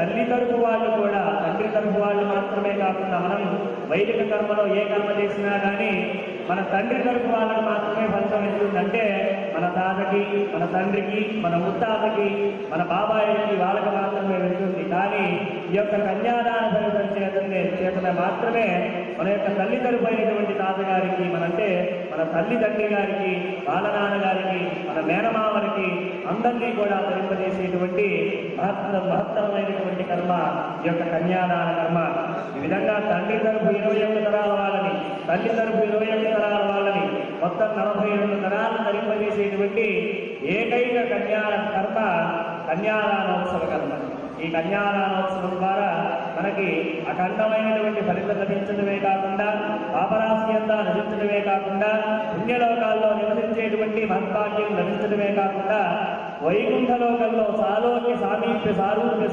తల్లి తరపు వాళ్ళు కూడా, తండ్రి తరపు వాళ్ళు మాత్రమే కాకుండా మనం వైదిక కర్మలో ఏ కర్మ చేసినా కానీ మన తండ్రి తరపు వాళ్ళకి మాత్రమే ఫలితం ఇస్తుందంటే మన తాతకి, మన తండ్రికి, మన ముత్తాతకి, మన బాబాయికి వాళ్ళకి మాత్రమే వెళ్తుంది. కానీ ఈ యొక్క కన్యాదాన ఫలితం చేతనే మాత్రమే మన యొక్క తల్లి తరపు అయినటువంటి తాతగారికి, మనంటే మన తల్లి తండ్రి గారికి, వాళ్ళ నాన్నగారికి, మన మేనమామలకి అందరినీ కూడా ధరింపజేసేటువంటి మహత్తరమైనటువంటి కర్మ ఈ యొక్క కన్యాదాన కర్మ. ఈ విధంగా తండ్రి తరపు 21 తరాల వాళ్ళని, తల్లి తరపు 21 తరాల వాళ్ళని, మొత్తం 42 తరాలను ధరింపజేసేటువంటి ఏకైక కర్మ కన్యాదానోత్సవ కర్మ. ఈ కన్యాదానోత్సవం ద్వారా మనకి అఖండమైనటువంటి ఫలితం లభించడమే కాకుండా, పాపరాశి అంతా నశించడమే కాకుండా, పుణ్యలోకాల్లో నివసించేటువంటి మహద్భాగ్యం లభించడమే కాకుండా, వైకుంఠలోకంలో సాలోక్య సామీప్య సారూప్య